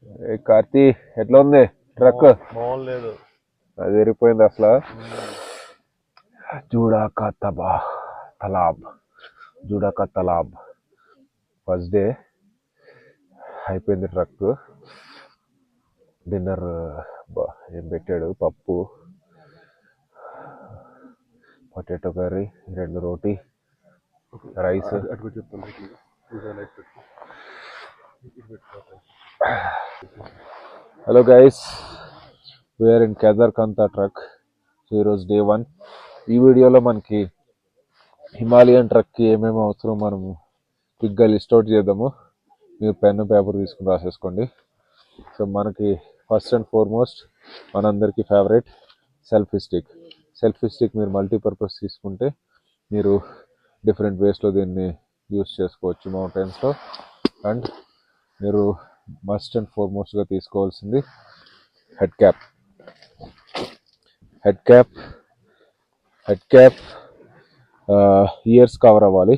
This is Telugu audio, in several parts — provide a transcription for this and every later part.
ఏ కార్తీ ఎట్లా ఉంది ట్రక్? బాగోలేదు, అది విరిగిపోయింది అసలు. జూడాకా తబా తలాబ్, జూడాకా తలాబ్ ఫస్ట్ డే అయిపోయింది ట్రక్. డిన్నర్ ఏం పెట్టాడు, పప్పు, potato curry, 2 roti, rice. Hello guys, we are in కేదార్కాంత truck. ఈరోజు డే 1. ఈ వీడియోలో మనకి హిమాలయన్ ట్రక్కి ఏమేమి అవసరం మనము క్విక్గా లిస్ట్ అవుట్ చేద్దాము. మీరు పెన్ పేపర్ తీసుకుని రాసేసుకోండి. సో మనకి ఫస్ట్ అండ్ ఫార్మోస్ట్ మనందరికీ favourite selfie stick. Selfie stick మీరు మల్టీపర్పస్ తీసుకుంటే మీరు డిఫరెంట్ వేస్లో దీన్ని యూస్ చేసుకోవచ్చు మౌంటైన్స్లో. అండ్ మీరు మస్ట్ అండ్ ఫార్మోస్ట్గా తీసుకోవాల్సింది head cap. Head cap ears cover అవ్వాలి.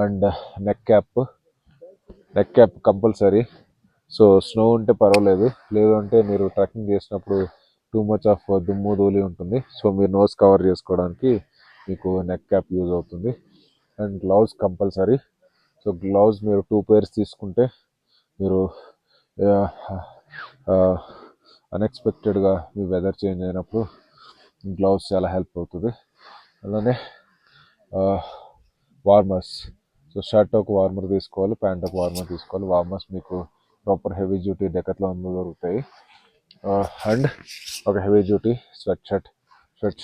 And neck cap compulsory. So snow ఉంటే పర్వాలేదు, లేదు అంటే మీరు ట్రెక్కింగ్ చేసినప్పుడు టూ మచ్ ఆఫ్ దుమ్ము ధూళి ఉంటుంది. సో మీరు నోస్ కవర్ చేసుకోవడానికి మీకు నెక్ క్యాప్ యూజ్ అవుతుంది. And gloves compulsory. So gloves మీరు 2 pairs తీసుకుంటే మీరు అన్ఎక్స్పెక్టెడ్గా మీ వెదర్ చేంజ్ అయినప్పుడు గ్లౌజ్ చాలా హెల్ప్ అవుతుంది. అలానే వార్మర్స్. సో షర్ట్ ఒక వార్మర్ తీసుకోవాలి, ప్యాంట్ ఒక వార్మర్ తీసుకోవాలి. వార్మర్స్ మీకు ప్రాపర్ హెవీ డ్యూటీ డెకాథ్లాన్లో దొరుకుతాయి. అండ్ ఒక హెవీ డ్యూటీ స్వెట్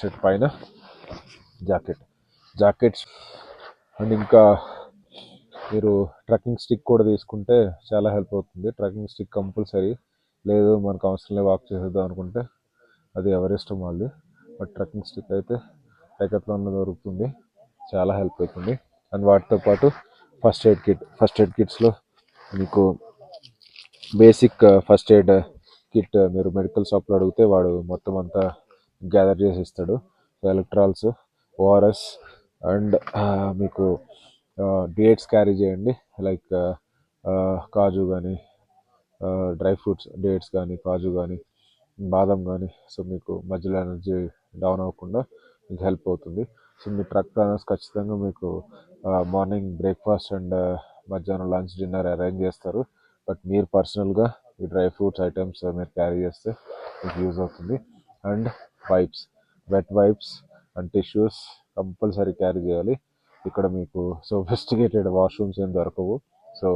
షర్ట్ పైన జాకెట్స్. అండ్ ఇంకా మీరు ట్రెక్కింగ్ స్టిక్ కూడా తీసుకుంటే చాలా హెల్ప్ అవుతుంది. Trekking stick compulsory. లేదు మనకు అవసరం లేదు, వాక్ చేసేద్దాం అనుకుంటే అది ఎవరిష్టం వాళ్ళది. బట్ ట్రెక్కింగ్ స్టిక్ అయితే డెకాథ్లాన్లో దొరుకుతుంది, చాలా హెల్ప్ అవుతుంది. అండ్ వాటితో పాటు ఫస్ట్ ఎయిడ్ కిట్స్లో మీకు బేసిక్ ఫస్ట్ ఎయిడ్ కిట్ మీరు మెడికల్ షాప్లో అడిగితే వాడు మొత్తం అంతా గ్యాదర్ చేసి ఇస్తాడు. ఎలక్ట్రాల్స్, ఓఆర్ఎస్ అండ్ మీకు డేట్స్ క్యారీ చేయండి. లైక్ కాజు కానీ, డ్రై ఫ్రూట్స్, డేట్స్ కానీ, కాజు కానీ, బాదం కానీ. సో మీకు మధ్యలో ఎనర్జీ డౌన్ అవ్వకుండా మీకు హెల్ప్ అవుతుంది. సో మీ ట్రక్ ప్లానర్స్ ఖచ్చితంగా మీకు మార్నింగ్ బ్రేక్ఫాస్ట్ అండ్ మధ్యాహ్నం లంచ్, డిన్నర్ అరేంజ్ చేస్తారు. బట్ మీరు పర్సనల్గా ఈ డ్రై ఫ్రూట్స్ ఐటమ్స్ మీరు క్యారీ చేస్తే మీకు యూజ్ అవుతుంది. And wet wipes and tissues compulsory carry చేయాలి. ఇక్కడ మీకు సోఫిస్టికేటెడ్ వాష్రూమ్స్ ఏం దొరకవు. సో